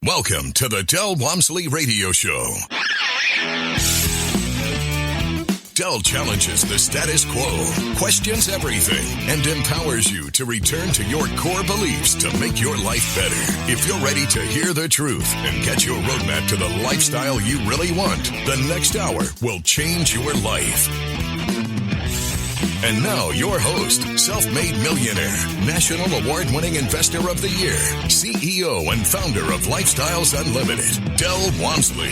Welcome to the Del Walmsley Radio Show. Del challenges the status quo, questions everything, and empowers you to return to your core beliefs to make your life better. If you're ready to hear the truth and get your roadmap to the lifestyle you really want, the next hour will change your life. And now, your host, self-made millionaire, national award-winning investor of the year, CEO and founder of Lifestyles Unlimited, Del Walmsley.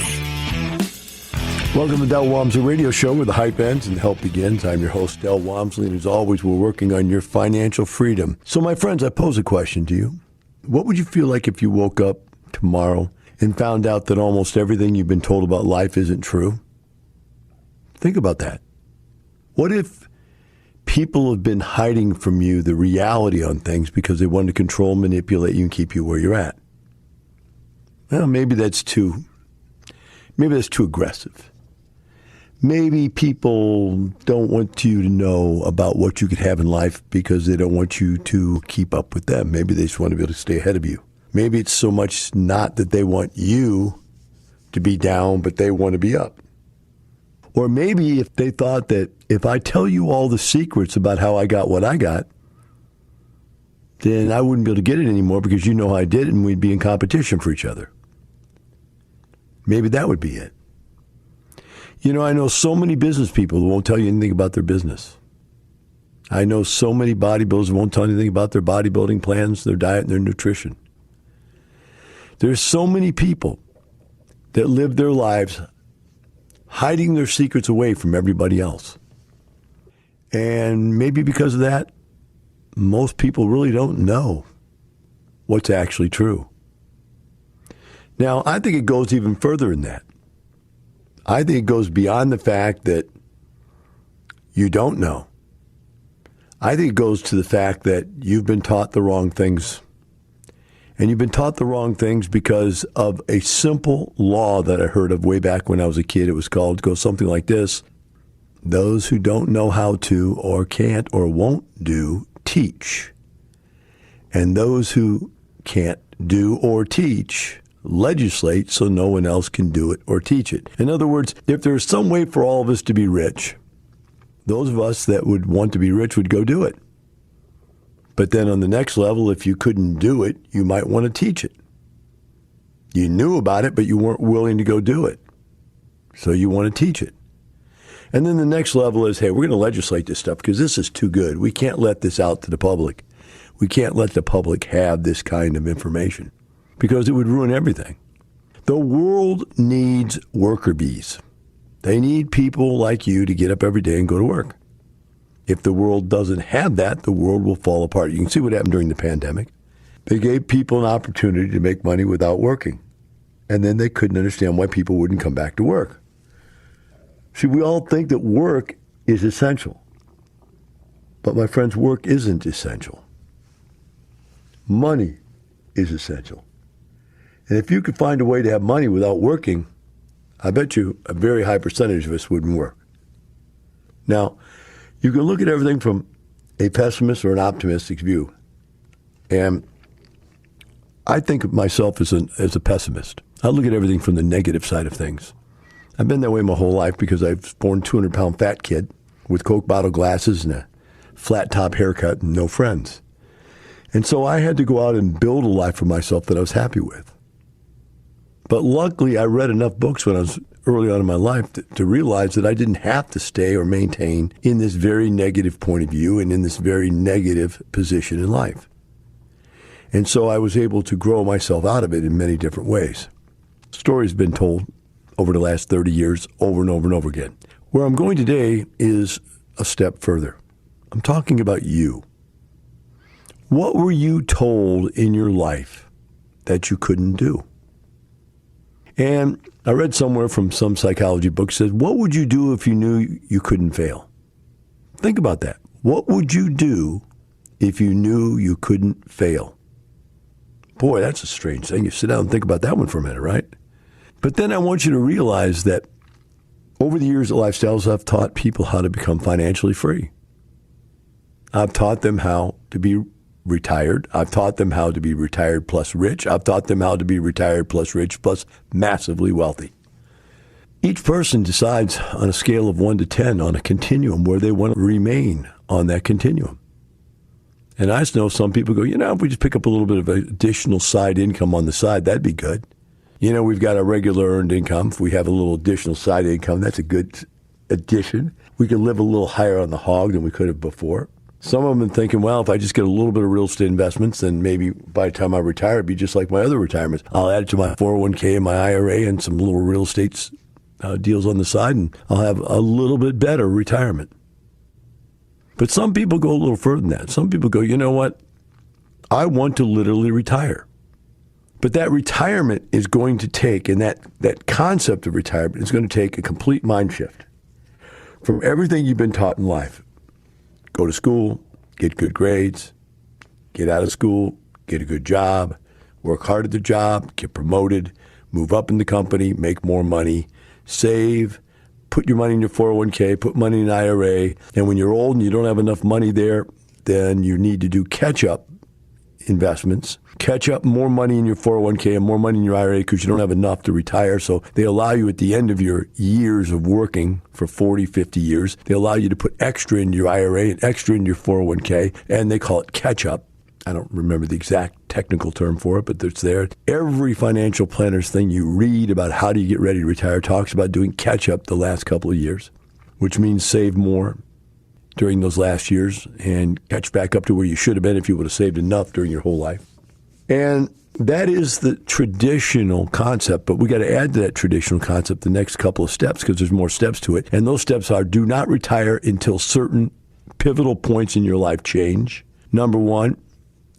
Welcome to the Del Walmsley Radio Show, where the hype ends and the help begins. I'm your host, Del Walmsley, and as always, we're working on your financial freedom. So, my friends, I pose a question to you. What would you feel like if you woke up tomorrow and found out that almost everything you've been told about life isn't true? Think about that. What if people have been hiding from you the reality on things because they want to control, manipulate you, and keep you where you're at? Well, maybe that's too aggressive. Maybe people don't want you to know about what you could have in life because they don't want you to keep up with them. Maybe they just want to be able to stay ahead of you. Maybe it's so much not that they want you to be down, but they want to be up. Or maybe if they thought that if I tell you all the secrets about how I got what I got, then I wouldn't be able to get it anymore because you know how I did it and we'd be in competition for each other. Maybe that would be it. You know, I know so many business people who won't tell you anything about their business. I know so many bodybuilders who won't tell you anything about their bodybuilding plans, their diet, and their nutrition. There's so many people that live their lives hiding their secrets away from everybody else. And maybe because of that, most people really don't know what's actually true. Now, I think it goes even further than that. I think it goes beyond the fact that you don't know. I think it goes to the fact that you've been taught the wrong things. And you've been taught the wrong things because of a simple law that I heard of way back when I was a kid. It goes something like this: those who don't know how to or can't or won't do, teach. And those who can't do or teach, legislate so no one else can do it or teach it. In other words, if there's some way for all of us to be rich, those of us that would want to be rich would go do it. But then on the next level, if you couldn't do it, you might want to teach it. You knew about it, but you weren't willing to go do it. So you want to teach it. And then the next level is, hey, we're going to legislate this stuff because this is too good. We can't let this out to the public. We can't let the public have this kind of information because it would ruin everything. The world needs worker bees. They need people like you to get up every day and go to work. If the world doesn't have that, the world will fall apart. You can see what happened during the pandemic. They gave people an opportunity to make money without working. And then they couldn't understand why people wouldn't come back to work. See, we all think that work is essential. But my friends, work isn't essential. Money is essential. And if you could find a way to have money without working, I bet you a very high percentage of us wouldn't work. Now, you can look at everything from a pessimist or an optimistic view. And I think of myself as a pessimist. I look at everything from the negative side of things. I've been that way my whole life because I was born 200-pound fat kid with Coke bottle glasses and a flat top haircut and no friends. And so I had to go out and build a life for myself that I was happy with. But luckily, I read enough books when I was early on in my life to realize that I didn't have to stay or maintain in this very negative point of view and in this very negative position in life. And so I was able to grow myself out of it in many different ways. Stories have been told over the last 30 years over and over and over again. Where I'm going today is a step further. I'm talking about you. What were you told in your life that you couldn't do? And I read somewhere from some psychology book says, what would you do if you knew you couldn't fail? Think about that. What would you do if you knew you couldn't fail? Boy, that's a strange thing. You sit down and think about that one for a minute, right? But then I want you to realize that over the years at Lifestyles, I've taught people how to become financially free. I've taught them how to be retired. I've taught them how to be retired plus rich. I've taught them how to be retired plus rich plus massively wealthy. Each person decides on a scale of 1 to 10 on a continuum where they want to remain on that continuum. And I just know some people go, if we just pick up a little bit of additional side income on the side, that'd be good. We've got a regular earned income. If we have a little additional side income, that's a good addition. We can live a little higher on the hog than we could have before. Some of them are thinking, well, if I just get a little bit of real estate investments, then maybe by the time I retire, it'd be just like my other retirements. I'll add it to my 401k and my IRA and some little real estate deals on the side, and I'll have a little bit better retirement. But some people go a little further than that. Some people go, you know what? I want to literally retire. But that retirement is going to take, and that concept of retirement is going to take a complete mind shift from everything you've been taught in life. Go to school, get good grades, get out of school, get a good job, work hard at the job, get promoted, move up in the company, make more money, save, put your money in your 401k, put money in an IRA, and when you're old and you don't have enough money there, then you need to do catch-up investments, catch up more money in your 401k and more money in your IRA because you don't have enough to retire. So they allow you at the end of your years of working for 40, 50 years, they allow you to put extra into your IRA and extra into your 401k, and they call it catch-up. I don't remember the exact technical term for it, but it's there. Every financial planner's thing you read about how do you get ready to retire talks about doing catch-up the last couple of years, which means save more during those last years and catch back up to where you should have been if you would have saved enough during your whole life. And that is the traditional concept, but we got to add to that traditional concept the next couple of steps because there's more steps to it. And those steps are do not retire until certain pivotal points in your life change. Number one,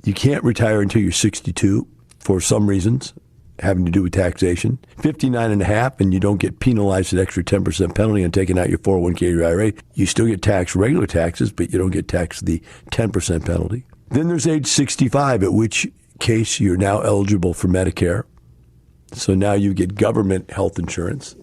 you can't retire until you're 62 for some reasons having to do with taxation. 59 and a half, and you don't get penalized an extra 10% penalty on taking out your 401k or your IRA. You still get taxed regular taxes, but you don't get taxed the 10% penalty. Then there's age 65, at which case you're now eligible for Medicare. So now you get government health insurance,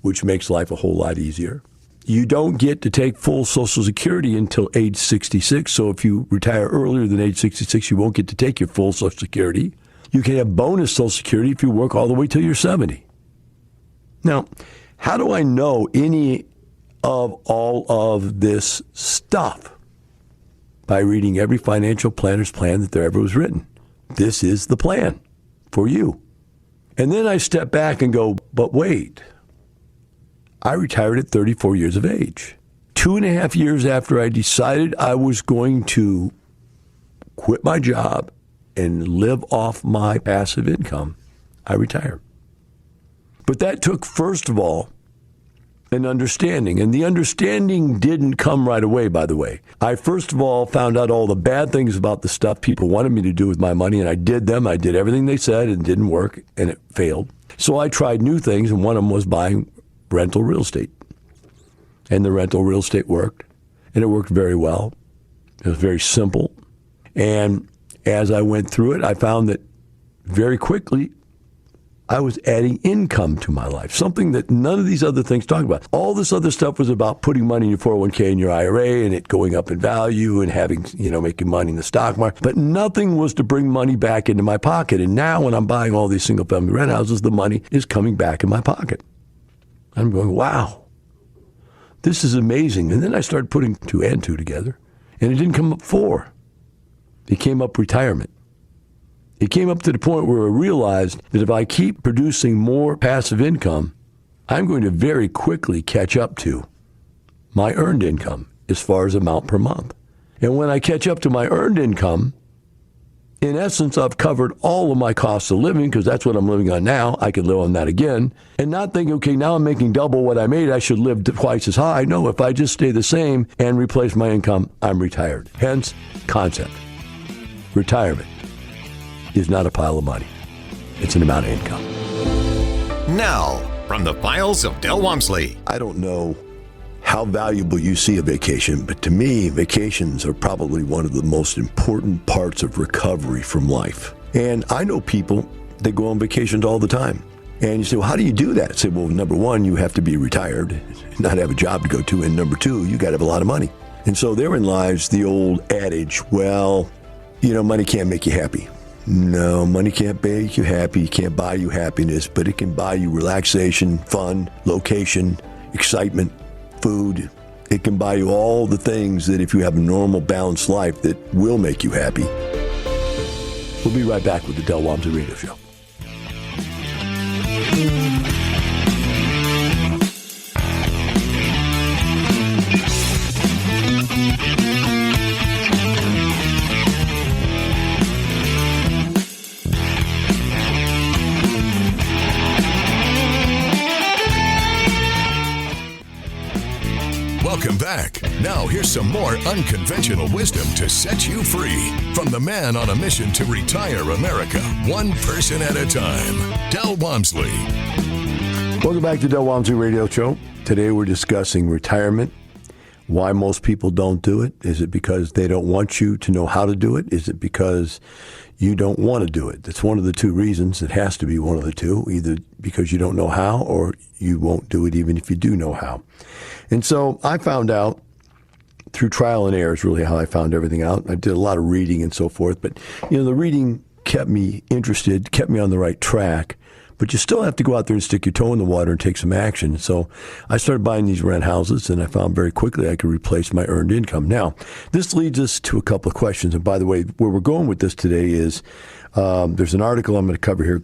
which makes life a whole lot easier. You don't get to take full Social Security until age 66. So if you retire earlier than age 66, you won't get to take your full Social Security. You can have bonus Social Security if you work all the way till you're 70. Now, how do I know any of all of this stuff? By reading every financial planner's plan that there ever was written. This is the plan for you. And then I step back and go, but wait. I retired at 34 years of age. 2.5 years after I decided I was going to quit my job and live off my passive income, I retired. But that took, first of all, an understanding. And the understanding didn't come right away, by the way. I, first of all, found out all the bad things about the stuff people wanted me to do with my money, and I did them. I did everything they said, and it didn't work, and it failed. So I tried new things, and one of them was buying rental real estate. And the rental real estate worked, and it worked very well. It was very simple. And as I went through it, I found that very quickly I was adding income to my life, something that none of these other things talk about. All this other stuff was about putting money in your 401k and your IRA and it going up in value and having, making money in the stock market. But nothing was to bring money back into my pocket. And now when I'm buying all these single-family rent houses, the money is coming back in my pocket. I'm going, wow, this is amazing. And then I started putting 2 and 2 together, and it didn't come up 4. It came up retirement. It came up to the point where I realized that if I keep producing more passive income, I'm going to very quickly catch up to my earned income as far as amount per month. And when I catch up to my earned income, in essence, I've covered all of my costs of living because that's what I'm living on now. I could live on that again and not think, okay, now I'm making double what I made. I should live twice as high. No, if I just stay the same and replace my income, I'm retired. Hence, concept. Retirement is not a pile of money. It's an amount of income. Now, from the files of Del Walmsley. I don't know how valuable you see a vacation, but to me, vacations are probably one of the most important parts of recovery from life. And I know people that go on vacations all the time. And you say, well, how do you do that? I say, well, number one, you have to be retired, not have a job to go to. And number two, you got to have a lot of money. And so therein lies the old adage, well, money can't make you happy. No, money can't make you happy. It can't buy you happiness, but it can buy you relaxation, fun, location, excitement, food. It can buy you all the things that if you have a normal, balanced life that will make you happy. We'll be right back with the Del Walmsley Radio Show. Welcome back. Now here's some more unconventional wisdom to set you free from the man on a mission to retire America, one person at a time, Del Walmsley. Welcome back to Del Walmsley Radio Show. Today we're discussing retirement, why most people don't do it. Is it because they don't want you to know how to do it? Is it because you don't want to do it? That's one of the two reasons. It has to be one of the two, either because you don't know how or you won't do it even if you do know how. And so I found out through trial and error is really how I found everything out. I did a lot of reading and so forth, but the reading kept me interested, kept me on the right track. But you still have to go out there and stick your toe in the water and take some action. So I started buying these rent houses, and I found very quickly I could replace my earned income. Now, this leads us to a couple of questions. And by the way, where we're going with this today is there's an article I'm going to cover here.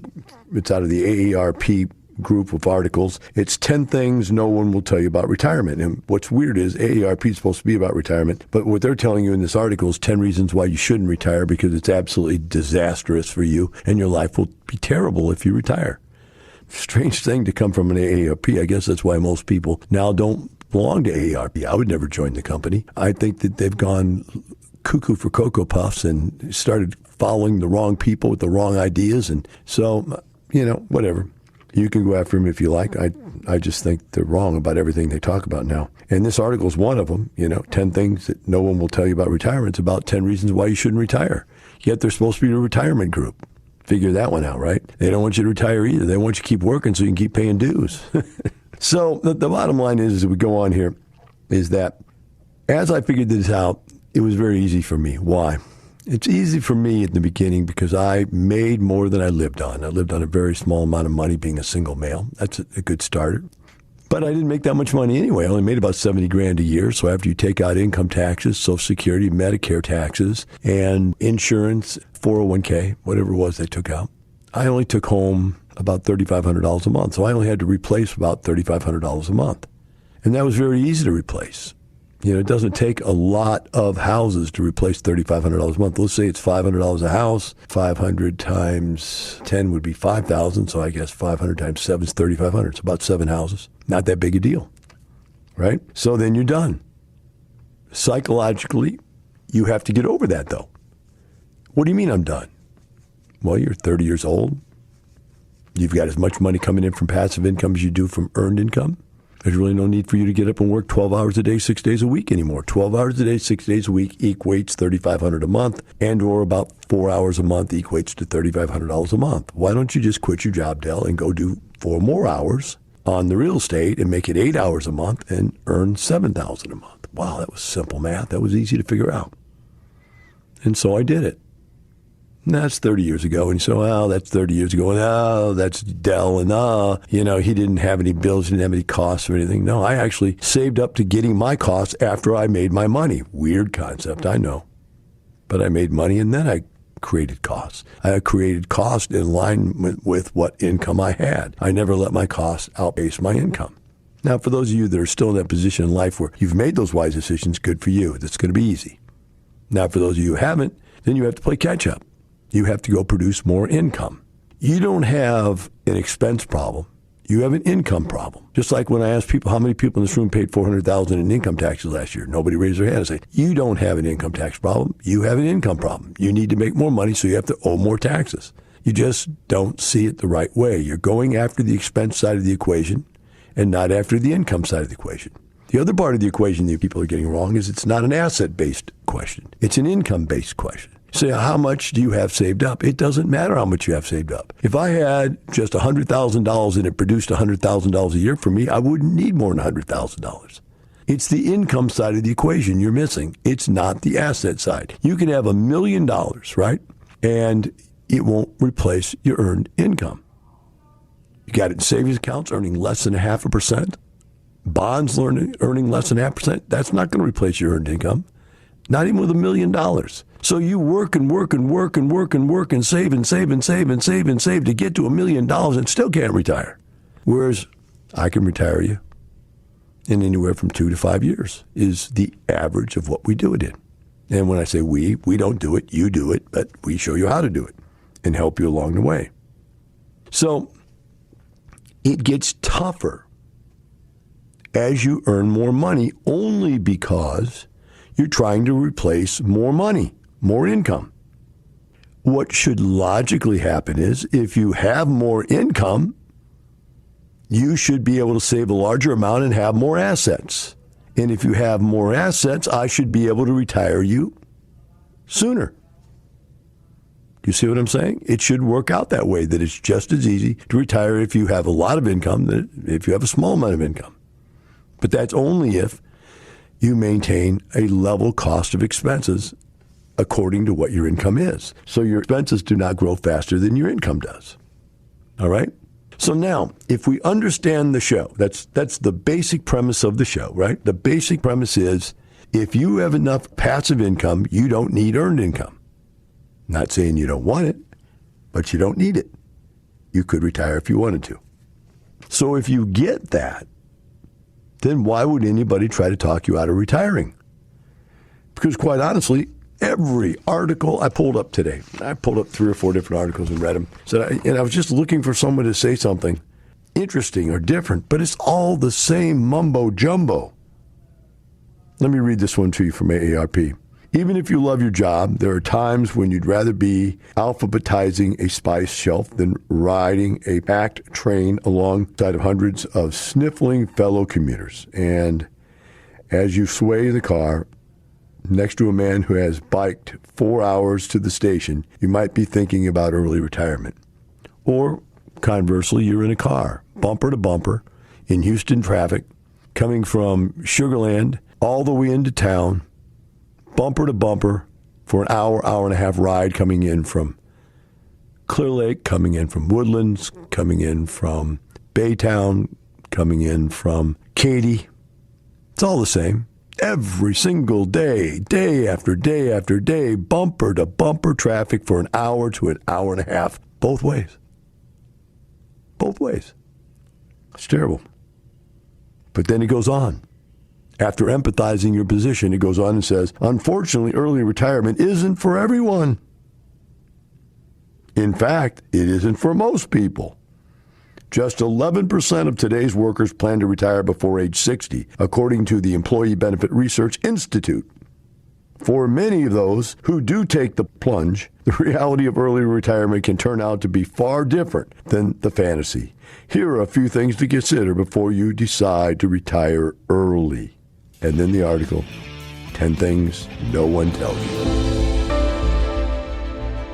It's out of the AARP group of articles. It's 10 things no one will tell you about retirement. And what's weird is AARP is supposed to be about retirement, but what they're telling you in this article is 10 reasons why you shouldn't retire because it's absolutely disastrous for you and your life will be terrible if you retire. Strange thing to come from an AARP. I guess that's why most people now don't belong to AARP. I would never join the company. I think that they've gone cuckoo for Cocoa Puffs and started following the wrong people with the wrong ideas. And so, whatever. You can go after them if you like. I just think they're wrong about everything they talk about now. And this article is one of them, 10 things that no one will tell you about retirement. It's about 10 reasons why you shouldn't retire. Yet they're supposed to be a retirement group. Figure that one out, right? They don't want you to retire either. They want you to keep working so you can keep paying dues. So the bottom line is, as we go on here, is that as I figured this out, it was very easy for me. Why? It's easy for me at the beginning because I made more than I lived on. I lived on a very small amount of money being a single male. That's a good starter. But I didn't make that much money anyway. I only made about $70,000 a year. So after you take out income taxes, Social Security, Medicare taxes, and insurance, 401k, whatever it was they took out, I only took home about $3,500 a month. So I only had to replace about $3,500 a month. And that was very easy to replace. It doesn't take a lot of houses to replace $3,500 a month. Let's say it's $500 a house. 500 times 10 would be 5,000. So I guess 500 times 7 is 3,500. It's about 7 houses. Not that big a deal, right? So then you're done. Psychologically, you have to get over that, though. What do you mean I'm done? Well, you're 30 years old. You've got as much money coming in from passive income as you do from earned income. There's really no need for you to get up and work 12 hours a day, 6 days a week anymore. 12 hours a day, 6 days a week equates $3,500 a month, and or about 4 hours a month equates to $3,500 a month. Why don't you just quit your job, Del, and go do 4 more hours on the real estate and make it 8 hours a month and earn $7,000 a month? Wow, that was simple math. That was easy to figure out. And so I did it. And that's 30 years ago. And so, that's 30 years ago. And, that's Del. And, he didn't have any bills, didn't have any costs or anything. No, I actually saved up to getting my costs after I made my money. Weird concept, I know. But I made money and then I created costs. I created costs in line with what income I had. I never let my costs outpace my income. Now, for those of you that are still in that position in life where you've made those wise decisions, good for you. That's going to be easy. Now, for those of you who haven't, then you have to play catch up. You have to go produce more income. You don't have an expense problem. You have an income problem. Just like when I asked people, how many people in this room paid $400,000 in income taxes last year? Nobody raised their hand and said, you don't have an income tax problem. You have an income problem. You need to make more money, so you have to owe more taxes. You just don't see it the right way. You're going after the expense side of the equation and not after the income side of the equation. The other part of the equation that people are getting wrong is it's not an asset-based question. It's an income-based question. Say, how much do you have saved up? It doesn't matter how much you have saved up. If I had just $100,000 and it produced $100,000 a year for me, I wouldn't need more than $100,000. It's the income side of the equation you're missing. It's not the asset side. You can have $1 million, right? And it won't replace your earned income. You got it in savings accounts earning less than 0.5%. Bonds earning less than 0.5%. That's not going to replace your earned income. Not even with $1 million. So you work and work and work and work and work and save and save and save and save and save to get to $1 million and still can't retire. Whereas I can retire you in anywhere from 2 to 5 years is the average of what we do it in. And when I say we don't do it, you do it, but we show you how to do it and help you along the way. So it gets tougher as you earn more money only because you're trying to replace more money, more income. What should logically happen is if you have more income, you should be able to save a larger amount and have more assets. And if you have more assets, I should be able to retire you sooner. You see what I'm saying? It should work out that way, that it's just as easy to retire if you have a lot of income than if you have a small amount of income. But that's only if you maintain a level cost of expenses according to what your income is. So your expenses do not grow faster than your income does. All right? So now, if we understand the show, that's the basic premise of the show, right? The basic premise is if you have enough passive income, you don't need earned income. Not saying you don't want it, but you don't need it. You could retire if you wanted to. So if you get that, then why would anybody try to talk you out of retiring? Because quite honestly, every article I pulled up today, I pulled up 3 or 4 different articles and read them. And I was just looking for someone to say something interesting or different, but it's all the same mumbo jumbo. Let me read this one to you from AARP. Even if you love your job, there are times when you'd rather be alphabetizing a spice shelf than riding a packed train alongside of hundreds of sniffling fellow commuters. And as you sway the car next to a man who has biked 4 hours to the station, you might be thinking about early retirement. Or conversely, you're in a car, bumper to bumper, in Houston traffic, coming from Sugar Land all the way into town, bumper to bumper for an hour, hour and a half ride coming in from Clear Lake, coming in from Woodlands, coming in from Baytown, coming in from Katy. It's all the same. Every single day, day after day after day, bumper to bumper traffic for an hour to an hour and a half, both ways. Both ways. It's terrible. But then he goes on. After empathizing your position, it goes on and says, unfortunately, early retirement isn't for everyone. In fact, it isn't for most people. Just 11% of today's workers plan to retire before age 60, according to the Employee Benefit Research Institute. For many of those who do take the plunge, the reality of early retirement can turn out to be far different than the fantasy. Here are a few things to consider before you decide to retire early. And then the article, 10 Things No One Tells You.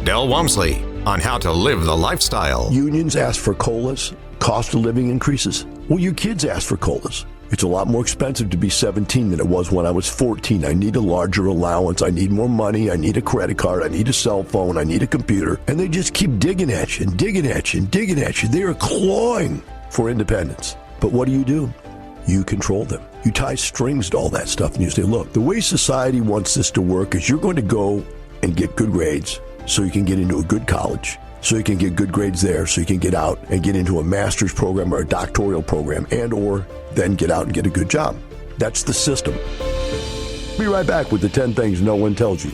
Del Walmsley on how to live the lifestyle. Unions ask for COLAs. Cost of living increases. Well, your kids ask for COLAs. It's a lot more expensive to be 17 than it was when I was 14. I need a larger allowance. I need more money. I need a credit card. I need a cell phone. I need a computer. And they just keep digging at you and digging at you and digging at you. They are clawing for independence. But what do? You control them. You tie strings to all that stuff and you say, look, the way society wants this to work is you're going to go and get good grades so you can get into a good college, so you can get good grades there, so you can get out and get into a master's program or a doctoral program and or then get out and get a good job. That's the system. Be right back with the 10 Things No One Tells You.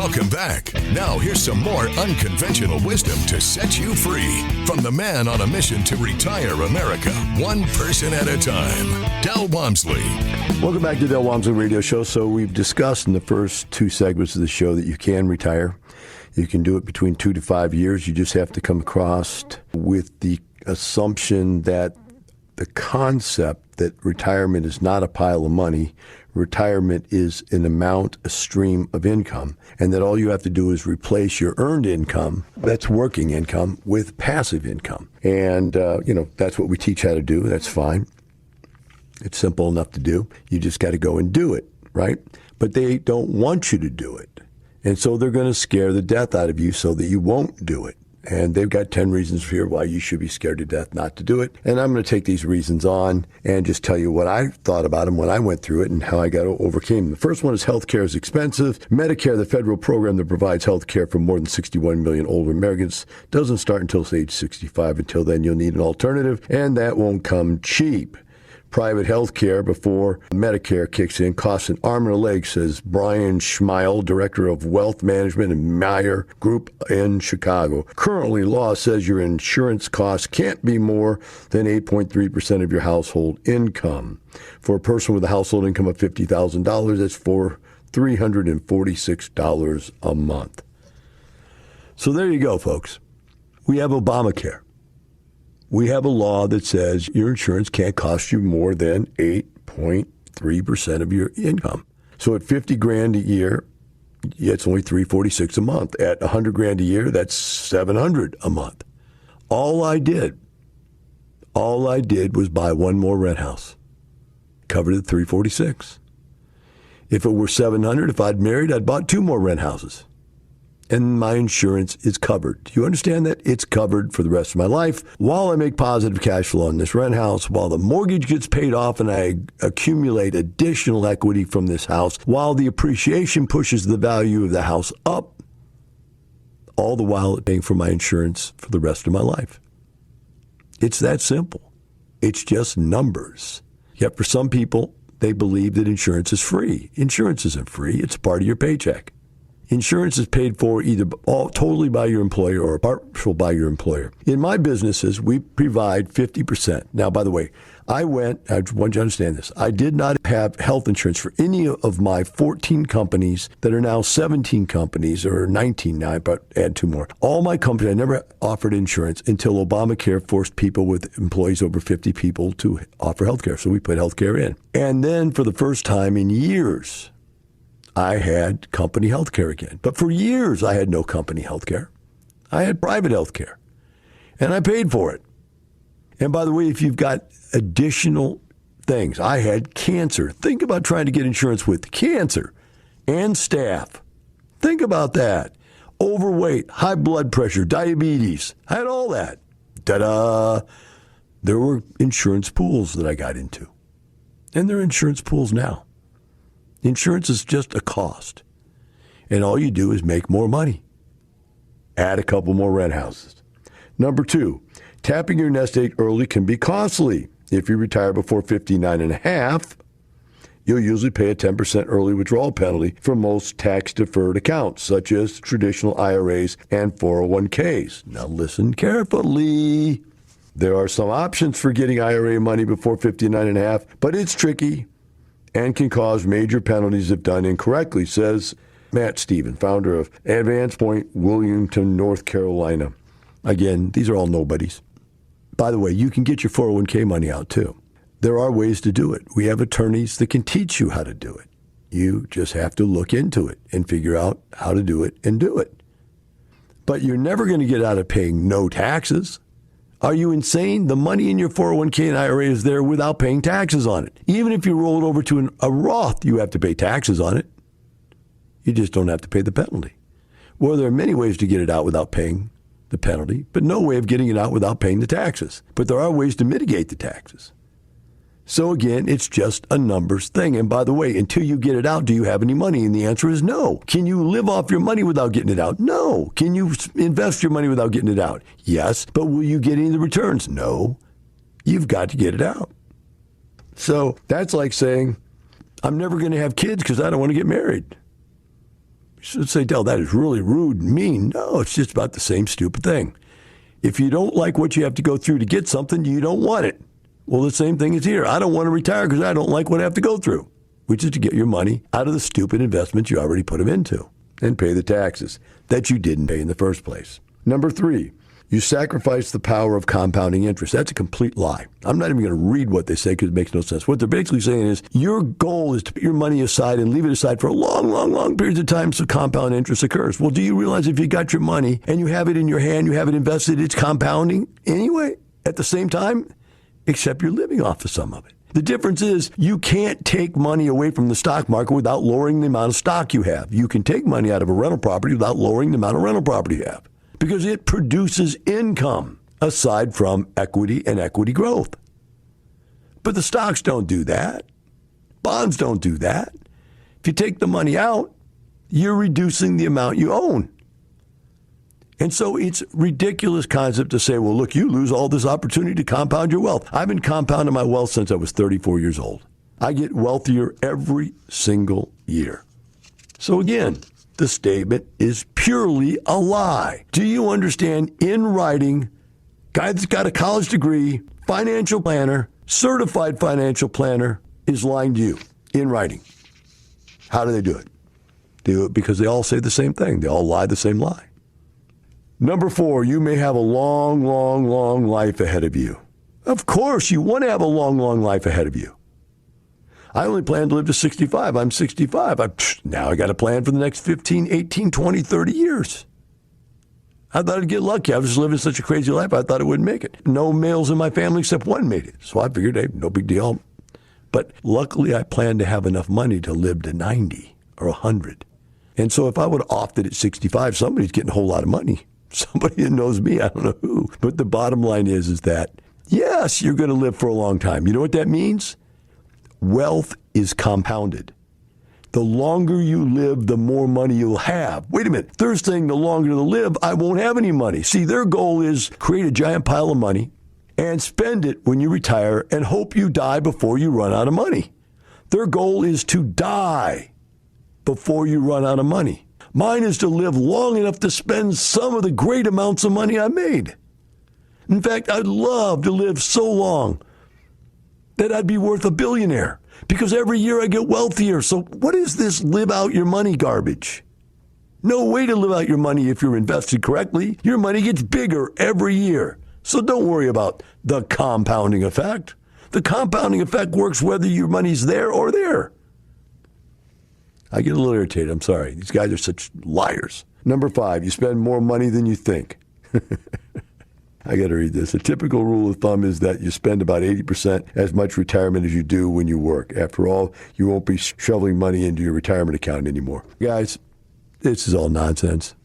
Welcome back. Now here's some more unconventional wisdom to set you free from the man on a mission to retire America, one person at a time, Del Walmsley. Welcome back to Del Walmsley Radio Show. So we've discussed in the first two segments of the show that you can retire. You can do it between 2 to 5 years. You just have to come across with the assumption that the concept that retirement is not a pile of money. Retirement is an amount, a stream of income, and that all you have to do is replace your earned income, that's working income, with passive income. And, that's what we teach how to do. That's fine. It's simple enough to do. You just got to go and do it, right? But they don't want you to do it. And so they're going to scare the death out of you so that you won't do it. And they've got 10 reasons here why you should be scared to death not to do it. And I'm going to take these reasons on and just tell you what I thought about them when I went through it and how I got to overcame them. The first one is healthcare is expensive. Medicare, the federal program that provides healthcare for more than 61 million older Americans, doesn't start until age 65. Until then, you'll need an alternative, and that won't come cheap. Private health care before Medicare kicks in costs an arm and a leg, says Brian Schmeil, director of wealth management at Meyer Group in Chicago. Currently, law says your insurance costs can't be more than 8.3% of your household income. For a person with a household income of $50,000, that's for $346 a month. So there you go, folks. We have Obamacare. We have a law that says your insurance can't cost you more than 8.3% of your income. So at $50,000 a year, it's only $346 a month. At $100,000 a year, that's $700 a month. All I did was buy one more rent house, covered at $346. If it were $700, if I'd married, I'd bought two more rent houses. And my insurance is covered. Do you understand that? It's covered for the rest of my life while I make positive cash flow on this rent house, while the mortgage gets paid off and I accumulate additional equity from this house, while the appreciation pushes the value of the house up, all the while paying for my insurance for the rest of my life. It's that simple. It's just numbers. Yet for some people, they believe that insurance is free. Insurance isn't free. It's part of your paycheck. Insurance is paid for either totally by your employer or partial by your employer. In my businesses, we provide 50%. Now, by the way, I want you to understand this. I did not have health insurance for any of my 14 companies that are now 17 companies, or 19 now, but add two more. All my companies, I never offered insurance until Obamacare forced people with employees over 50 people to offer health care. So we put health care in. And then for the first time in years, I had company health care again. But for years, I had no company health care. I had private health care. And I paid for it. And by the way, if you've got additional things, I had cancer. Think about trying to get insurance with cancer and staph. Think about that. Overweight, high blood pressure, diabetes. I had all that. Ta-da! There were insurance pools that I got into. And there are insurance pools now. Insurance is just a cost. And all you do is make more money. Add a couple more rent houses. Number two, tapping your nest egg early can be costly. If you retire before 59 and a half, you'll usually pay a 10% early withdrawal penalty for most tax-deferred accounts, such as traditional IRAs and 401ks. Now listen carefully. There are some options for getting IRA money before 59 and a half, but it's tricky and can cause major penalties if done incorrectly, says Matt Stephen, founder of Advance Point, Wilmington, North Carolina. Again, these are all nobodies. By the way, you can get your 401k money out too. There are ways to do it. We have attorneys that can teach you how to do it. You just have to look into it and figure out how to do it and do it. But you're never going to get out of paying no taxes. Are you insane? The money in your 401k and IRA is there without paying taxes on it. Even if you roll it over to a Roth, you have to pay taxes on it. You just don't have to pay the penalty. Well, there are many ways to get it out without paying the penalty, but no way of getting it out without paying the taxes. But there are ways to mitigate the taxes. So again, it's just a numbers thing. And by the way, until you get it out, do you have any money? And the answer is no. Can you live off your money without getting it out? No. Can you invest your money without getting it out? Yes. But will you get any of the returns? No. You've got to get it out. So that's like saying, I'm never going to have kids because I don't want to get married. You should say, Del, that is really rude and mean. No, it's just about the same stupid thing. If you don't like what you have to go through to get something, you don't want it. Well, the same thing is here. I don't want to retire because I don't like what I have to go through, which is to get your money out of the stupid investments you already put them into and pay the taxes that you didn't pay in the first place. Number 3, you sacrifice the power of compounding interest. That's a complete lie. I'm not even going to read what they say because it makes no sense. What they're basically saying is your goal is to put your money aside and leave it aside for a long, long, long periods of time so compound interest occurs. Well, do you realize if you got your money and you have it in your hand, you have it invested, it's compounding anyway at the same time, except you're living off of some of it. The difference is you can't take money away from the stock market without lowering the amount of stock you have. You can take money out of a rental property without lowering the amount of rental property you have because it produces income aside from equity and equity growth. But the stocks don't do that. Bonds don't do that. If you take the money out, you're reducing the amount you own. And so it's a ridiculous concept to say, well, look, you lose all this opportunity to compound your wealth. I've been compounding my wealth since I was 34 years old. I get wealthier every single year. So again, the statement is purely a lie. Do you understand? In writing, guy that's got a college degree, financial planner, certified financial planner is lying to you in writing. How do they do it? They do it because they all say the same thing. They all lie the same lie. Number 4, you may have a long, long, long life ahead of you. Of course, you want to have a long, long life ahead of you. I only plan to live to 65. I'm 65. Now I got a plan for the next 15, 18, 20, 30 years. I thought I'd get lucky. I was just living such a crazy life, I thought I wouldn't make it. No males in my family except one made it. So I figured, hey, no big deal. But luckily, I planned to have enough money to live to 90 or 100. And so if I would have opted at 65, somebody's getting a whole lot of money. Somebody that knows me, I don't know who. But the bottom line is that, yes, you're going to live for a long time. You know what that means? Wealth is compounded. The longer you live, the more money you'll have. Wait a minute. They're saying the longer to live, I won't have any money. See, their goal is create a giant pile of money and spend it when you retire and hope you die before you run out of money. Their goal is to die before you run out of money. Mine is to live long enough to spend some of the great amounts of money I made. In fact, I'd love to live so long that I'd be worth a billionaire because every year I get wealthier. So what is this live out your money garbage? No way to live out your money if you're invested correctly. Your money gets bigger every year. So don't worry about the compounding effect. The compounding effect works whether your money's there or there. I get a little irritated. I'm sorry. These guys are such liars. Number 5, you spend more money than you think. I got to read this. A typical rule of thumb is that you spend about 80% as much retirement as you do when you work. After all, you won't be shoveling money into your retirement account anymore. Guys, this is all nonsense.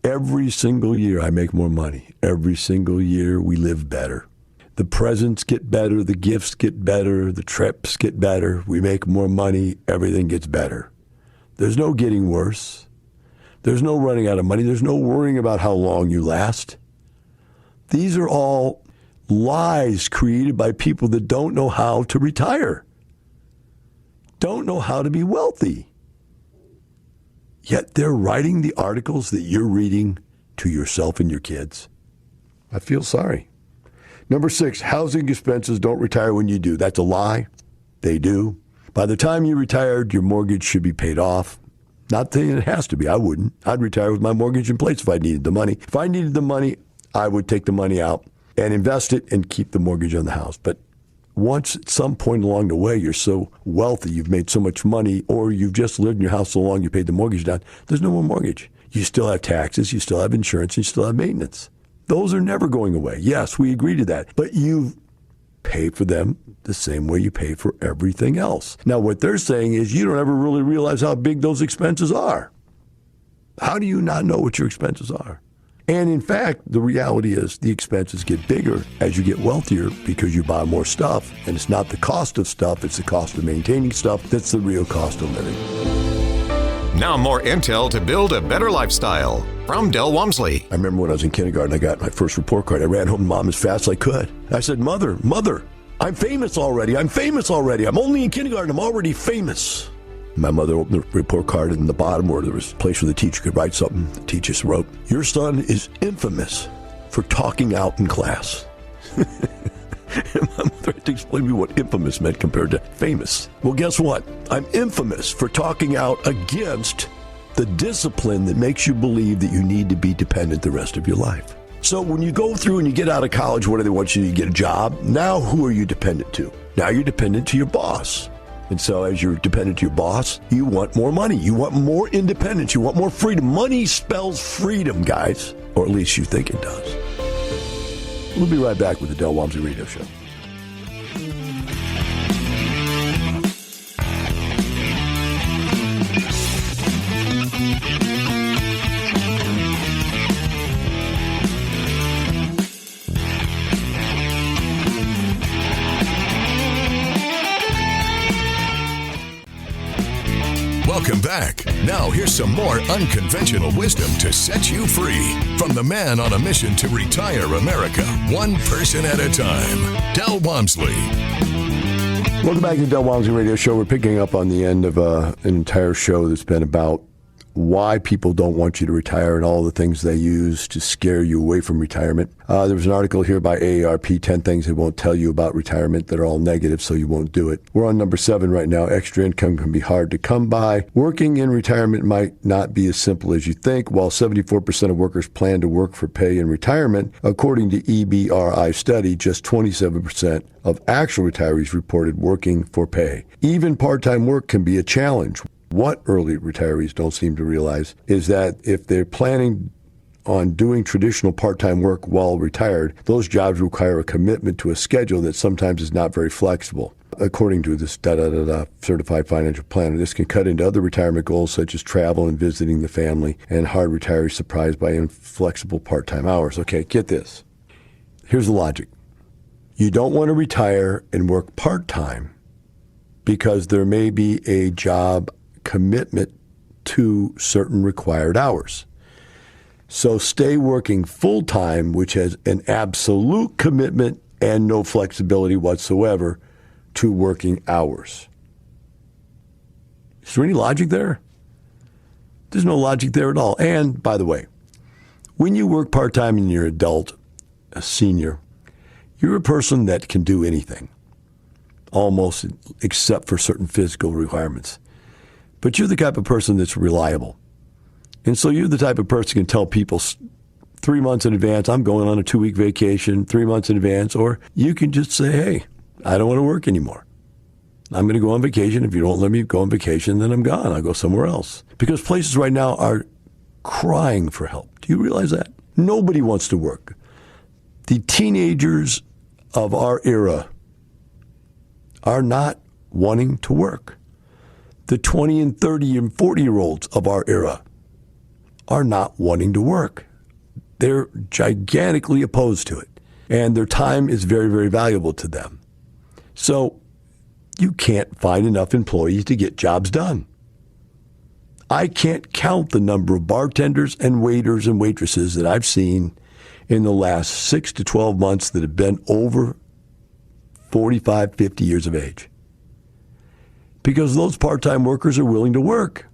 Every single year I make more money. Every single year we live better. The presents get better. The gifts get better. The trips get better. We make more money. Everything gets better. There's no getting worse. There's no running out of money. There's no worrying about how long you last. These are all lies created by people that don't know how to retire, don't know how to be wealthy. Yet they're writing the articles that you're reading to yourself and your kids. I feel sorry. Number 6, housing expenses don't retire when you do. That's a lie. They do. By the time you retired, your mortgage should be paid off. Not saying it has to be. I wouldn't. I'd retire with my mortgage in place if I needed the money. If I needed the money, I would take the money out and invest it and keep the mortgage on the house. But once at some point along the way, you're so wealthy, you've made so much money, or you've just lived in your house so long you paid the mortgage down, there's no more mortgage. You still have taxes, you still have insurance, you still have maintenance. Those are never going away. Yes, we agree to that. But you pay for them the same way you pay for everything else. Now, what they're saying is you don't ever really realize how big those expenses are. How do you not know what your expenses are? And in fact, the reality is the expenses get bigger as you get wealthier because you buy more stuff. And it's not the cost of stuff, it's the cost of maintaining stuff that's the real cost of living. Now more intel to build a better lifestyle from Del Walmsley. I remember when I was in kindergarten, I got my first report card. I ran home to Mom as fast as I could. I said, Mother, I'm famous already. I'm only in kindergarten. I'm already famous. My mother opened the report card, and in the bottom where there was a place where the teacher could write something, the teacher just wrote, "Your son is infamous for talking out in class." And my mother had to explain to me what infamous meant compared to famous. Well, guess what? I'm infamous for talking out against the discipline that makes you believe that you need to be dependent the rest of your life. So when you go through and you get out of college, what do they want you to get a job? Now who are you dependent to? Now you're dependent to your boss. And so as you're dependent to your boss, you want more money. You want more independence. You want more freedom. Money spells freedom, guys. Or at least you think it does. We'll be right back with the Del Walmsley Radio Show. Welcome back. Now here's some more unconventional wisdom to set you free from the man on a mission to retire America, one person at a time, Del Walmsley. Welcome back to the Del Walmsley Radio Show. We're picking up on the end of an entire show that's been about why people don't want you to retire and all the things they use to scare you away from retirement. There was an article here by AARP, 10 things they won't tell you about retirement that are all negative, so you won't do it. We're on number 7 right now. Extra income can be hard to come by. Working in retirement might not be as simple as you think. While 74% of workers plan to work for pay in retirement, according to EBRI study, just 27% of actual retirees reported working for pay. Even part-time work can be a challenge. What early retirees don't seem to realize is that if they're planning on doing traditional part-time work while retired, those jobs require a commitment to a schedule that sometimes is not very flexible. According to this certified financial planner, this can cut into other retirement goals such as travel and visiting the family, and hard retirees surprised by inflexible part-time hours. Okay, get this. Here's the logic. You don't want to retire and work part-time because there may be a job commitment to certain required hours. So stay working full-time, which has an absolute commitment and no flexibility whatsoever to working hours. Is there any logic there? There's no logic there at all. And, by the way, when you work part-time and you're an adult, a senior, you're a person that can do anything, almost except for certain physical requirements. But you're the type of person that's reliable. And so you're the type of person who can tell people 3 months in advance, I'm going on a 2-week vacation, 3 months in advance, or you can just say, hey, I don't want to work anymore. I'm going to go on vacation. If you don't let me go on vacation, then I'm gone. I'll go somewhere else. Because places right now are crying for help. Do you realize that? Nobody wants to work. The teenagers of our era are not wanting to work. The 20 and 30 and 40-year-olds of our era are not wanting to work. They're gigantically opposed to it. And their time is very, very valuable to them. So you can't find enough employees to get jobs done. I can't count the number of bartenders and waiters and waitresses that I've seen in the last 6 to 12 months that have been over 45, 50 years of age. Because those part-time workers are willing to work.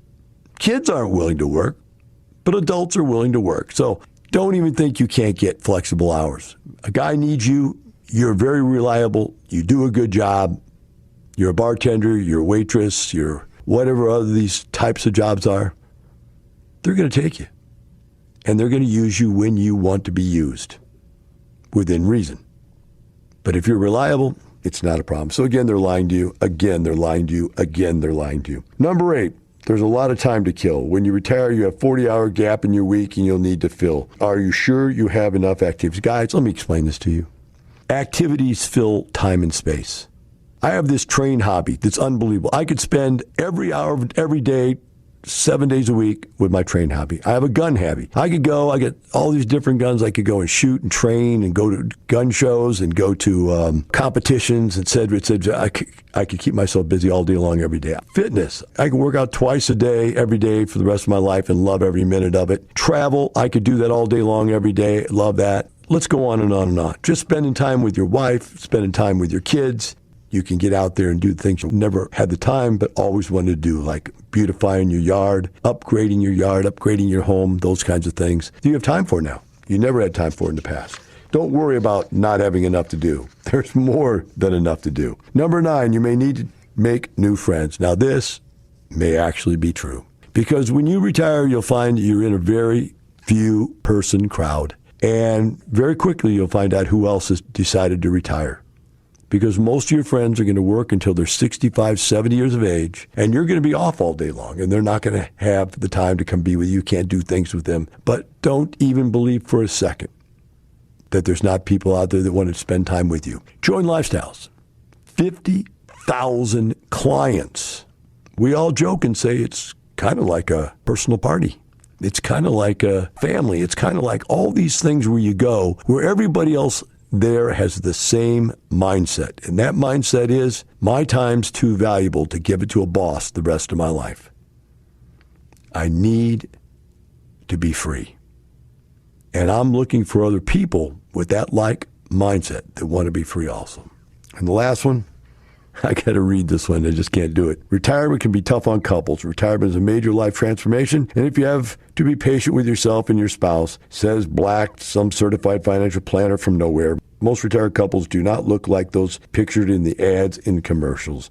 Kids aren't willing to work, but adults are willing to work. So don't even think you can't get flexible hours. A guy needs you. You're very reliable. You do a good job. You're a bartender. You're a waitress. You're whatever other these types of jobs are. They're going to take you. And they're going to use you when you want to be used, within reason. But if you're reliable, it's not a problem. So again, they're lying to you. Again, they're lying to you. Again, they're lying to you. Number 8, there's a lot of time to kill. When you retire, you have a 40-hour gap in your week and you'll need to fill. Are you sure you have enough activities? Guys, let me explain this to you. Activities fill time and space. I have this train hobby that's unbelievable. I could spend every hour of every day, 7 days a week with my train hobby. I have a gun hobby. I get all these different guns. I could go and shoot and train and go to gun shows and go to competitions, et cetera, et cetera. I could keep myself busy all day long, every day. Fitness. I could work out twice a day, every day for the rest of my life and love every minute of it. Travel. I could do that all day long, every day. Love that. Let's go on and on and on. Just spending time with your wife, spending time with your kids. You can get out there and do things you never had the time but always wanted to do, like beautifying your yard, upgrading your home, those kinds of things that you have time for now. You never had time for in the past. Don't worry about not having enough to do. There's more than enough to do. Number 9, you may need to make new friends. Now, this may actually be true, because when you retire, you'll find you're in a very few person crowd, and very quickly you'll find out who else has decided to retire. Because most of your friends are going to work until they're 65, 70 years of age, and you're going to be off all day long, and they're not going to have the time to come be with you. You can't do things with them. But don't even believe for a second that there's not people out there that want to spend time with you. Join Lifestyles. 50,000 clients. We all joke and say it's kind of like a personal party. It's kind of like a family. It's kind of like all these things where you go, where everybody else there has the same mindset. And that mindset is, my time's too valuable to give it to a boss the rest of my life. I need to be free. And I'm looking for other people with that like mindset that want to be free also. And the last one, I got to read this one. I just can't do it. Retirement can be tough on couples. Retirement is a major life transformation. And if you have to be patient with yourself and your spouse, says Black, some certified financial planner from nowhere. Most retired couples do not look like those pictured in the ads in commercials.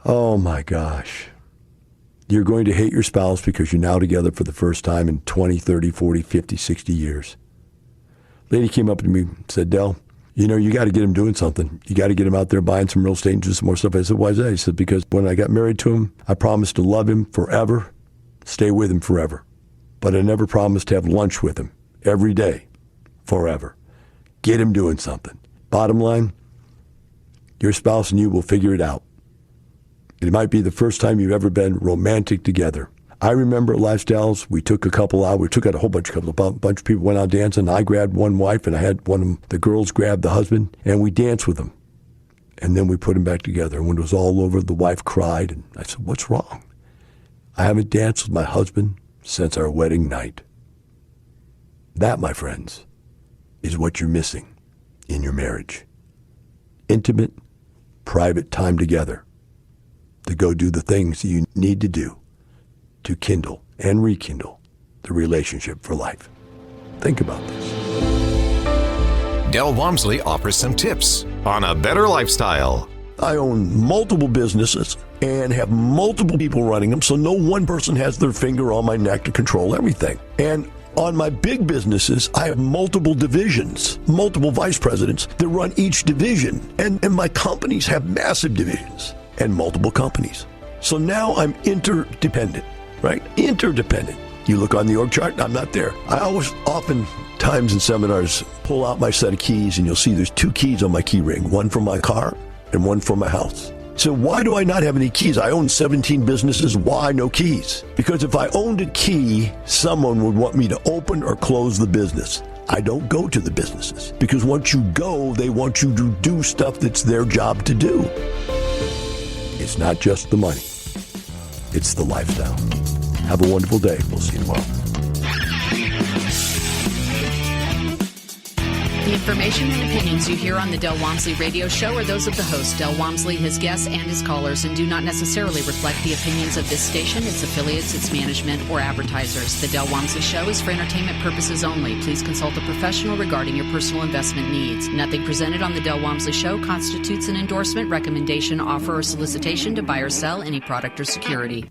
Oh my gosh. You're going to hate your spouse because you're now together for the first time in 20, 30, 40, 50, 60 years. Lady came up to me and said, Del, you know, you got to get him doing something. You got to get him out there buying some real estate and do some more stuff. I said, why is that? He said, because when I got married to him, I promised to love him forever, stay with him forever. But I never promised to have lunch with him every day, forever. Get him doing something. Bottom line, your spouse and you will figure it out. It might be the first time you've ever been romantic together. I remember at Lifestyles, we took a couple out. We took out a whole bunch of couples. A bunch of people went out dancing. I grabbed one wife, and I had one of the girls grab the husband, and we danced with them. And then we put them back together. And when it was all over, the wife cried. And I said, what's wrong? I haven't danced with my husband since our wedding night. That, my friends, is what you're missing in your marriage. Intimate, private time together to go do the things you need to do to kindle and rekindle the relationship for life. Think about this. Del Walmsley offers some tips on a better lifestyle. I own multiple businesses and have multiple people running them, so no one person has their finger on my neck to control everything. And on my big businesses, I have multiple divisions, multiple vice presidents that run each division. And my companies have massive divisions and multiple companies. So now I'm interdependent, right? Interdependent. You look on the org chart, I'm not there. I always, oftentimes in seminars, pull out my set of keys, and you'll see there's 2 keys on my key ring, one for my car and one for my house. So why do I not have any keys? I own 17 businesses. Why no keys? Because if I owned a key, someone would want me to open or close the business. I don't go to the businesses because once you go, they want you to do stuff that's their job to do. It's not just the money. It's the lifestyle. Have a wonderful day. We'll see you tomorrow. The information and opinions you hear on the Del Walmsley radio show are those of the host, Del Walmsley, his guests, and his callers, and do not necessarily reflect the opinions of this station, its affiliates, its management, or advertisers. The Del Walmsley show is for entertainment purposes only. Please consult a professional regarding your personal investment needs. Nothing presented on the Del Walmsley show constitutes an endorsement, recommendation, offer, or solicitation to buy or sell any product or security.